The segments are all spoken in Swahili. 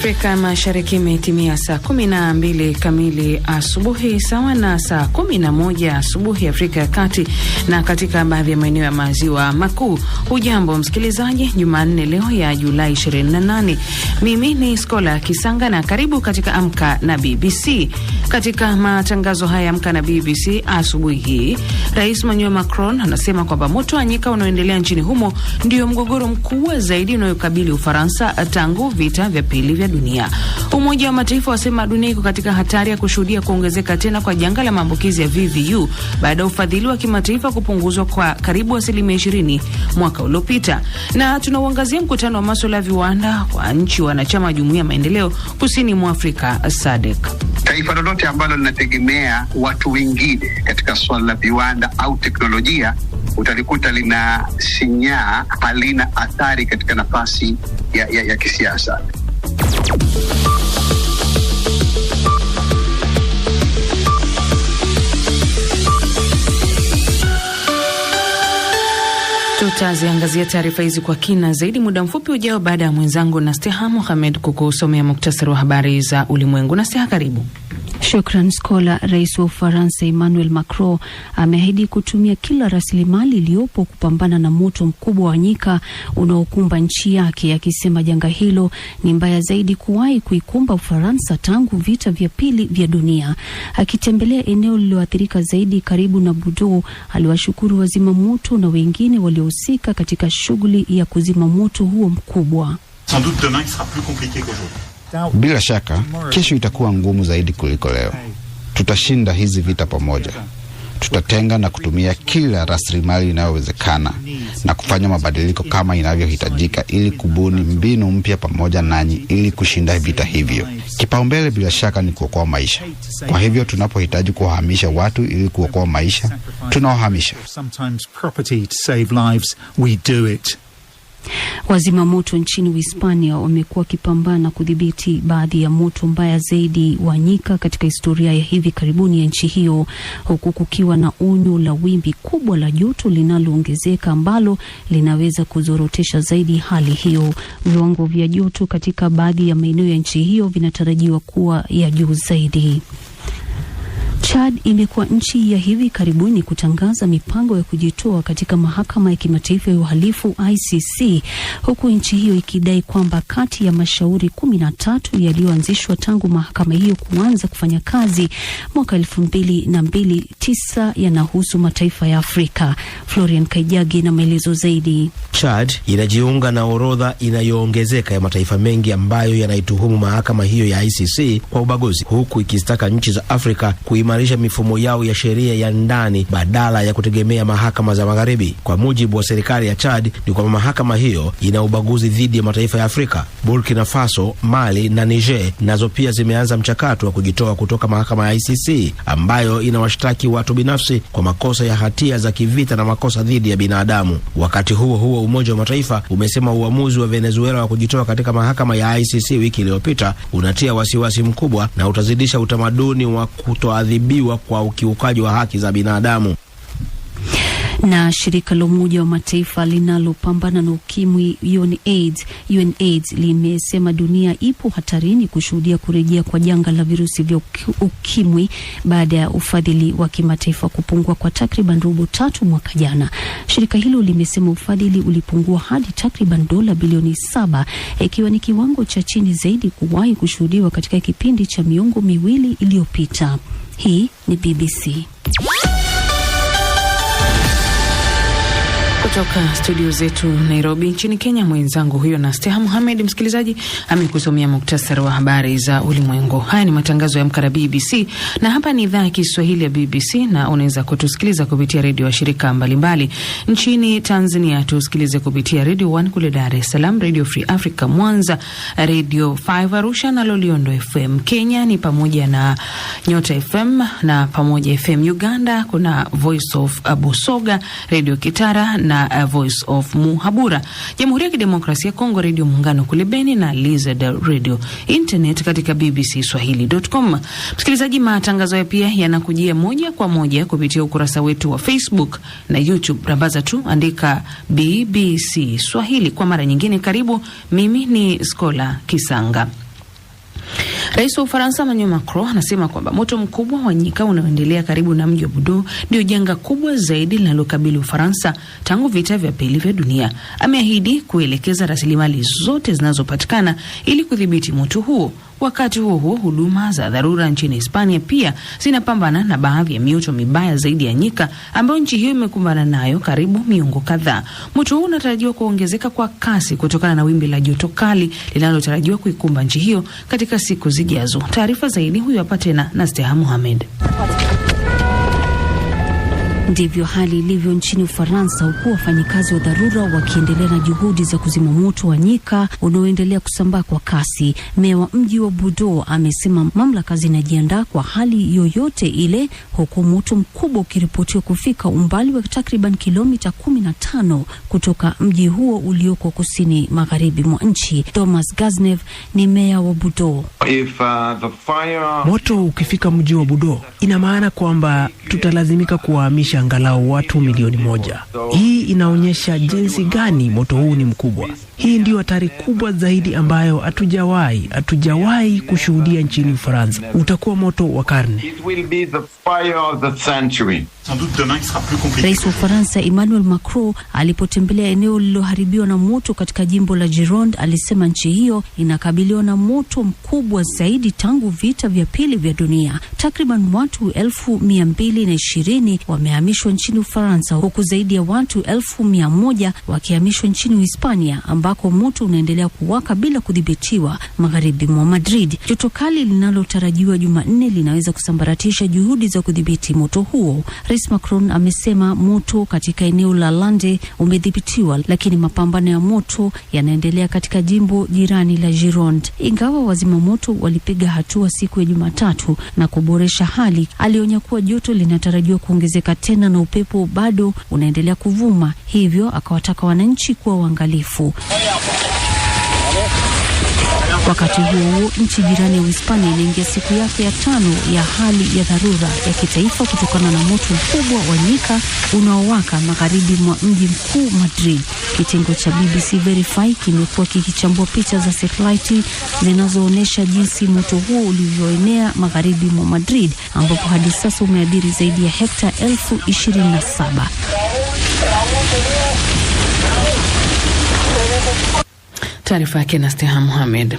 Afrika Mashariki imetimia saa 12 kamili asubuhi sawa na saa 11 asubuhi Afrika ya Kati na katika baadhi ya maeneo ya maziwa makuu. Hujambo msikilizaji, Jumanne leo ya Julai 28. Mimi ni Skola Kisanga na karibu katika Amka na BBC. Katika matangazo haya Amka na BBC asubuhi hii, Rais Emmanuel Macron anasema kwamba moto wa nyika unaoendelea nchini humo ndio mgogoro mkubwa zaidi unayokabili Ufaransa tangu vita vya pili vya dunia. Umoja wa Mataifa wasema dunia iko katika hatari ya kushuhudia kuongezeka tena kwa janga la maambukizi ya VVU baada ya ufadhili wa kimataifa kupunguzwa kwa karibu 20% mwaka uliopita. Na tunauangazia mkutano wa masuala ya viwanda kwa nchi wanachama Jumuiya ya Maendeleo Kusini mwa Afrika SADC. Taifa lolote ambalo linategemea watu wengine katika swala la viwanda au teknolojia utalikuta lina sinyaa, halina athari katika nafasi ya kisiasa. Tutaziangazia taarifa hizi kwa kina zaidi muda mfupi ujao baada ya mwenzangu Nasteha Mohamed kukusomea muktasari wa habari za ulimwengu. Nasteha, karibu. Shukran Skola. Rais wa Ufaransa Emmanuel Macron ameahidi kutumia kila rasilimali iliyopo kupambana na moto mkubwa wa nyika unaokumba nchi yake, akisema janga hilo ni mbaya zaidi kuwahi kuikumba Ufaransa tangu vita vya pili vya dunia. Akitembelea eneo lililoathirika zaidi karibu na Bordeaux, aliwashukuru wazima moto na wengine waliohusika katika shughuli ya kuzima moto huo mkubwa. Sans doute demain sera plus compliqué qu'aujourd'hui. Bila shaka, kesho itakuwa ngumu zaidi kuliko leo. Tutashinda hizi vita pamoja. Tutatenga na kutumia kila rasilimali inayowezekana na kufanya mabadiliko kama inavyohitajika ili kubuni mbinu mpya pamoja nanyi ili kushinda vita hivyo. Kipaumbele bila shaka ni kuokoa maisha. Kwa hivyo tunapohitaji kuhamisha watu ili kuokoa maisha, tunawahamisha. Wazima moto nchini Uhispania wamekuwa wakipambana kudhibiti baadhi ya moto mbaya zaidi wa nyika katika historia ya hivi karibuni ya nchi hiyo, huku kukiwa na onyo la wimbi kubwa la joto linaloongezeka ambalo linaweza kuzorotesha zaidi hali hiyo. Viwango vya joto katika baadhi ya maeneo ya nchi hiyo vinatarajiwa kuwa ya juu zaidi. Chad imekuwa nchi ya hivi karibuni kutangaza mipango ya kujitoa katika mahakama ya kimataifa ya uhalifu ICC, huku nchi hiyo ikidai kwamba kati ya mashauri 13 yaliyoanzishwa tangu mahakama hiyo kuanza kufanya kazi mwaka 2002, 9 yanahusu mataifa ya Afrika. Florian Kaijagi na maelezo zaidi. Chad inajiunga na orodha inayoongezeka ya mataifa mengi ambayo yanaituhumu mahakama hiyo ya ICC kwa ubaguzi, huku ikistaka nchi za Afrika kuimarisha mifumo yao ya sheria ya ndani badala ya kutegemea mahakama za magharibi. Kwa mujibu wa serikali ya Chad, ni kwamba mahakama hiyo ina ubaguzi dhidi ya mataifa ya Afrika. Burkina Faso, Mali na Niger nazo pia zimeanza mchakato wa kujitoa kutoka mahakama ya ICC ambayo inawashtaki watu binafsi kwa makosa ya hatia za kivita na makosa dhidi ya binadamu. Wakati huo huo, Umoja wa Mataifa umesema uamuzi wa Venezuela wa kujitoa katika mahakama ya ICC wiki iliyopita unatia wasiwasi mkubwa na utazidisha utamaduni wa kutoadhibiwa kwa ukiukaji wa haki za binadamu. Na shirika la Umoja wa Mataifa linalopambana na ukimwi UNAIDS limesema dunia ipo hatarini kushuhudia kurejea kwa janga la virusi vya ukimwi baada ya ufadhili wa kimataifa kupungua kwa takriban $3 mwaka jana. Shirika hilo limesema ufadhili ulipungua hadi takriban $7 bilioni, ikiwa ni kiwango cha chini zaidi kuwahi kushuhudiwa katika kipindi cha miongo 2 iliyopita. Hii ni BBC. Kutoka studio zetu Nairobi nchini Kenya, mwenzangu huyo Nasteha Mohamed, msikilizaji, amekusomea muktasari wa habari za ulimwengu. Haya ni matangazo ya Amka na BBC na hapa ni idhaa ya Kiswahili ya BBC, na unaweza kutusikiliza kupitia redio wa shirika mbalimbali. Nchini Tanzania tusikilize kupitia Radio 1 kule Dar es Salaam, Radio Free Africa Mwanza, Radio 5 Arusha na Loliondo FM. Kenya ni pamoja na Nyota FM na Pamoja FM. Uganda kuna Voice of Busoga, Radio Kitara na Voice of Muhabura. Jamhuri ya Kidemokrasia ya Kongo, Radio Muungano kule Beni na Lizard Radio. Internet katika bbcswahili.com. Msikilizaji, matangazo ya pia yanakujia moja kwa moja kupitia ukurasa wetu wa Facebook na YouTube. Rambaza tu andika BBC Swahili. Kwa mara nyingine karibu, mimi ni Skola Kisanga. Rais wa Ufaransa Emmanuel Macron anasema kwamba moto mkubwa wa nyika unaoendelea karibu na mji wa Bordeaux ndio janga kubwa zaidi linalokabili Ufaransa tangu vita vya pili vya dunia. Ameahidi kuelekeza rasilimali zote zinazopatikana ili kudhibiti moto huo. Wakati huo huo, huduma za dharura nchini Hispania pia zinapambana na baadhi ya mioto mibaya zaidi ya nyika ambayo nchi hiyo imekumbana nayo karibu miongo kadhaa. Moto huu unatarajiwa kuongezeka kwa kasi kutokana na wimbi la joto kali linalotarajiwa kuikumba nchi hiyo katika siku zijazo. Taarifa zaidi huyu hapa tena na Steha Mohamed. Ndivyo hali ilivyo nchini Ufaransa, huku wafanyikazi wa dharura wakiendelea na juhudi za kuzima moto wa nyika unaoendelea kusambaa kwa kasi. Meya wa mji wa Bordeaux amesema mamlaka zinajiandaa kwa hali yoyote ile, huku moto mkubwa ukiripotiwa kufika umbali wa takriban kilomita 15 kutoka mji huo ulioko kusini magharibi mwa nchi. Thomas Gaznev ni meya wa Bordeaux. Moto ukifika mji wa Bordeaux, ina maana kwamba tutalazimika kuwahamisha angalau watu milioni 1. Hii inaonyesha jinsi gani moto huu ni mkubwa. Hii ndio hatari kubwa zaidi ambayo hatujawahi kushuhudia nchini Ufaransa. Utakuwa moto wa karne. Rais wa Ufaransa Emmanuel Macron alipotembelea eneo lililoharibiwa na moto katika jimbo la Gironde alisema nchi hiyo inakabiliwa na moto mkubwa zaidi tangu vita vya pili vya dunia. Takriban watu 220,000 wamehamishwa nchini Ufaransa, huku zaidi ya watu 100,000 wakihamishwa nchini Hispania ambako moto unaendelea kuwaka bila kudhibitiwa magharibi mwa Madrid. Joto kali linalotarajiwa Jumanne linaweza kusambaratisha juhudi za kudhibiti moto huo. Rais Macron amesema moto katika eneo la Lande umedhibitiwa, lakini mapambano ya moto yanaendelea katika jimbo jirani la Gironde. Ingawa wazima moto walipiga hatua siku ya Jumatatu na kuboresha hali, alionya kuwa joto linatarajiwa kuongezeka tena na upepo bado unaendelea kuvuma, hivyo akawataka wananchi kuwa waangalifu. Wakati huo nchi jirani ya Hispania inaingia siku yake ya 5 ya hali ya dharura ya kitaifa kutokana na moto mkubwa wa nyika unaowaka magharibi mwa mji mkuu Madrid. Kitengo cha BBC Verify kimekuwa kikichambua picha za satellite zinazoonyesha jinsi moto huo ulivyoenea magharibi mwa Madrid, ambapo hadi sasa umeadhiri zaidi ya hekta 27,000. Taarifa yake na Steha Mohamed.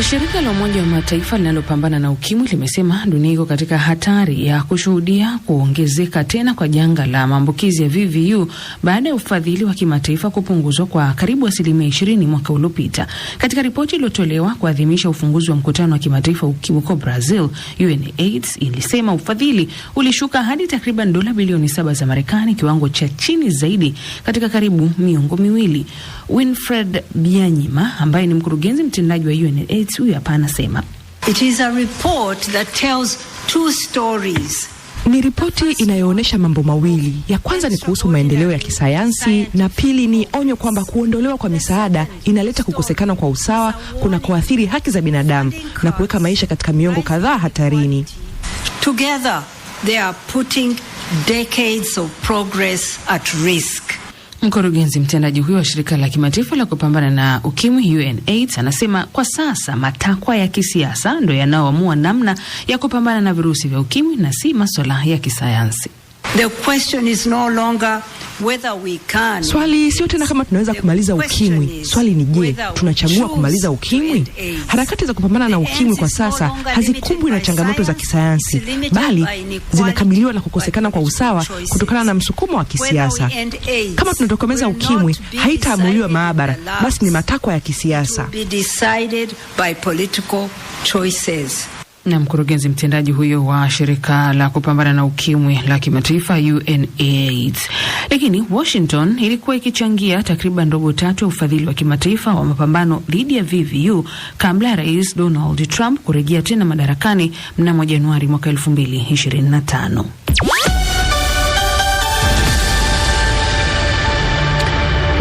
Shirika la Umoja wa Mataifa linalopambana na ukimwi limesema dunia iko katika hatari ya kushuhudia kuongezeka tena kwa janga la maambukizi ya VVU baada ya ufadhili wa kimataifa kupunguzwa kwa karibu 20% mwaka uliopita. Katika ripoti iliyotolewa kuadhimisha ufunguzi wa mkutano wa kimataifa ukimwi kwa Brazil, UNAIDS ilisema ufadhili ulishuka hadi takriban dola bilioni 7 za Marekani, kiwango cha chini zaidi katika karibu miongo miwili. Winfred Byanyima ambaye ni mkurugenzi mtendaji wa UNAIDS huyu hapa anasema, It is a report that tells two stories. Ni ripoti inayoonyesha mambo mawili. Ya kwanza ni kuhusu maendeleo ya kisayansi, na pili ni onyo kwamba kuondolewa kwa misaada inaleta kukosekana kwa usawa kuna kuathiri haki za binadamu na kuweka maisha katika miongo kadhaa hatarini. Together they are putting decades of progress at risk. Mkurugenzi mtendaji huyo wa shirika la kimataifa la kupambana na ukimwi UNAIDS anasema kwa sasa matakwa ya kisiasa ndio yanayoamua namna ya kupambana na virusi vya ukimwi na si masuala ya kisayansi. The question is no longer whether we can. Swali sio tena kama tunaweza kumaliza ukimwi. Swali ni je, tunachagua kumaliza ukimwi? Harakati za kupambana na ukimwi kwa sasa hazikumbwi na changamoto za kisayansi, bali zinakabiliwa na kukosekana kwa usawa kutokana na msukumo wa kisiasa. Kama tunatokomeza ukimwi, haitaamuliwa maabara, basi ni matakwa ya kisiasa. Na mkurugenzi mtendaji huyo wa shirika la kupambana na ukimwi la kimataifa UNAIDS. Lakini Washington ilikuwa ikichangia takriban robo tatu ya ufadhili wa kimataifa wa mapambano dhidi ya VVU kabla ya Rais Donald Trump kurejea tena madarakani mnamo Januari mwaka 2025.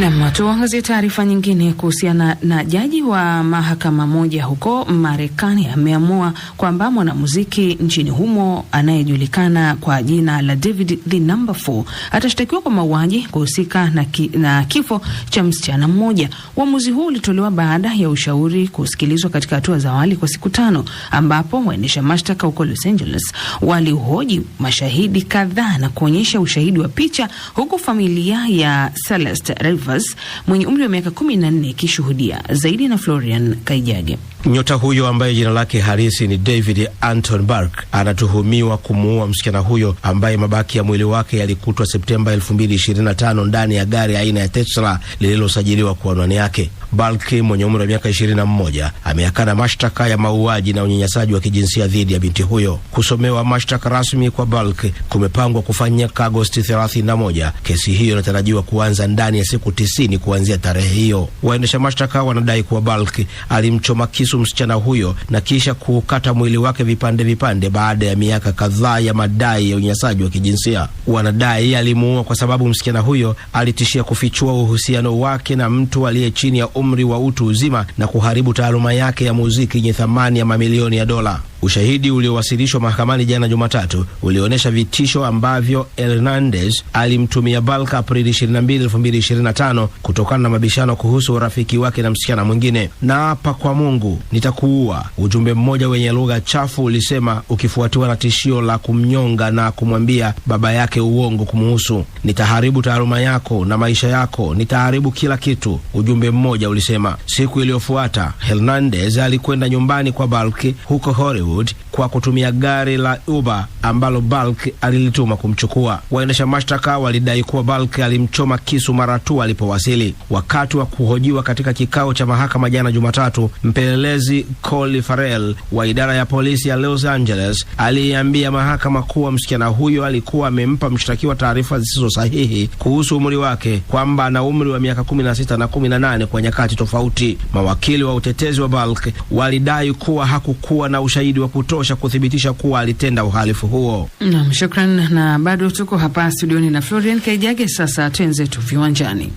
Na tuangazie taarifa nyingine kuhusiana na jaji wa mahakama moja huko Marekani ameamua kwamba mwanamuziki nchini humo anayejulikana kwa jina la David the Number 4 atashtakiwa kwa mauaji kuhusika na kifo cha msichana mmoja. Uamuzi huu ulitolewa baada ya ushauri kusikilizwa katika hatua za awali kwa siku 5, ambapo waendesha mashtaka huko Los Angeles walihoji mashahidi kadhaa na kuonyesha ushahidi wa picha, huku familia ya Celeste Rivers mwenye umri wa miaka 14 ikishuhudia. Zaidi na Florian Kaijage. Nyota huyo ambaye jina lake halisi ni David Anton Burke anatuhumiwa kumuua msichana huyo ambaye mabaki ya mwili wake yalikutwa Septemba 2025 ndani ya gari aina ya Tesla lililosajiliwa kwa anwani yake. Burke mwenye umri wa miaka 21 ameyakana mashtaka ya mauaji na unyanyasaji wa kijinsia dhidi ya binti huyo. Kusomewa mashtaka rasmi kwa Burke kumepangwa kufanyika Agosti 31. Kesi hiyo inatarajiwa kuanza ndani ya siku 90 kuanzia tarehe hiyo. Waendesha mashtaka wanadai kuwa Burke alimchoma kisu msichana huyo na kisha kukata mwili wake vipande vipande baada ya miaka kadhaa ya madai ya unyanyasaji wa kijinsia. Wanadai alimuua kwa sababu msichana huyo alitishia kufichua uhusiano wake na mtu aliye chini ya umri wa utu uzima na kuharibu taaluma yake ya muziki yenye thamani ya mamilioni ya dola. Ushahidi uliowasilishwa mahakamani jana Jumatatu ulionyesha vitisho ambavyo Hernandez alimtumia Burke Aprili 22, 2025 kutokana na mabishano kuhusu urafiki wake na msichana mwingine. Na hapa kwa Mungu nitakuua, ujumbe mmoja wenye lugha chafu ulisema, ukifuatiwa na tishio la kumnyonga na kumwambia baba yake uongo kumuhusu. Nitaharibu taaluma yako na maisha yako, nitaharibu kila kitu, ujumbe mmoja ulisema. Siku iliyofuata Hernandez alikwenda nyumbani kwa Burke huko Hollywood kwa kutumia gari la Uber ambalo Burke alilituma kumchukua. Waendesha mashtaka walidai kuwa Burke alimchoma kisu mara tu alipowasili. Wakati wa kuhojiwa katika kikao cha mahakama jana Jumatatu, mpelelezi Cole Farrell wa idara ya polisi ya Los Angeles aliambia mahakama kuwa msichana huyo alikuwa amempa mshtakiwa taarifa zisizo sahihi kuhusu umri wake, kwamba ana umri wa miaka 16 na 18 kwa nyakati tofauti. Mawakili wa utetezi wa Burke walidai kuwa hakukuwa na ushahidi wa kutosha kuthibitisha kuwa alitenda uhalifu huo. Naam, shukran. Na bado tuko hapa studioni na Florian Kaijage. Sasa tuenze tu viwanjani.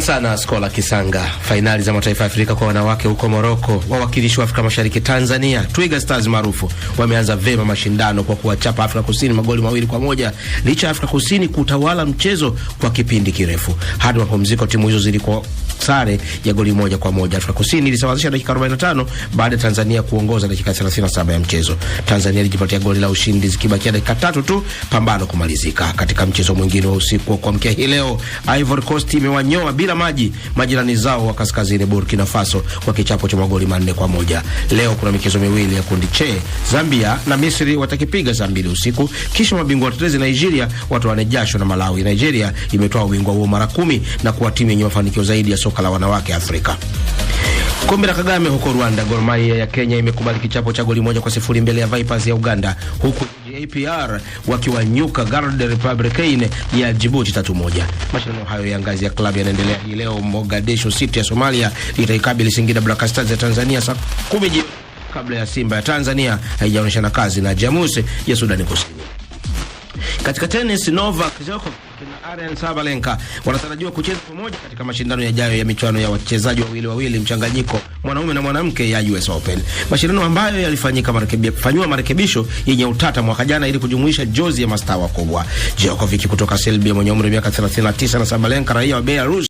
Sana Skola Kisanga. Fainali za mataifa ya Afrika kwa wanawake huko Morocco. Wawakilishi wa Afrika Mashariki Tanzania, Twiga Stars maarufu, wameanza vema mashindano kwa kuwachapa Afrika Kusini magoli 2-1, licha Afrika Kusini kutawala mchezo kwa kipindi kirefu. Hadi mapumziko timu hizo zilikuwa sare ya goli 1-1. Afrika Kusini ilisawazisha dakika 45 baada ya Tanzania kuongoza dakika 37 ya mchezo. Tanzania ilijipatia goli la ushindi zikibakia dakika 3 tu pambano kumalizika. Katika mchezo mwingine wa usiku wa kuamkia hii leo, Ivory Coast imewanyoa bila maji majirani zao wa kaskazini Burkina Faso kwa kichapo cha magoli 4-1. Leo kuna michezo miwili ya kundi C. Zambia na Misri watakipiga saa 2 usiku, kisha mabingwa watetezi Nigeria watoane jasho na Malawi. Nigeria imetoa ubingwa huo mara 10 na kuwa timu yenye mafanikio zaidi ya soka la wanawake Afrika. Kombe la Kagame huko Rwanda, Gor Mahia ya Kenya imekubali kichapo cha goli 1-0 mbele ya Vipers ya Uganda, huku APR wakiwanyuka Guard Republicain ya Djibouti 3-1. Mashindano hayo ya ngazi ya klabu yanaendelea hii leo. Mogadishu City ya Somalia itaikabili Singida Black Stars ya Tanzania saa 10 kabla ya Simba ya Tanzania haijaonyeshana kazi na Jamus ya Sudani Kusini. Katika tennis, Novak Djokovic na Aryna Sabalenka wanatarajiwa kucheza pamoja katika mashindano yajayo ya michuano ya wachezaji wawili mchanganyiko mwanaume na mwanamke ya US Open. Mashindano ambayo yalifanywa marekebisho yenye utata mwaka jana ili kujumuisha jozi ya mastaa wakubwa. Djokovic kutoka Serbia mwenye umri wa miaka 39 na Sabalenka raia wa Belarus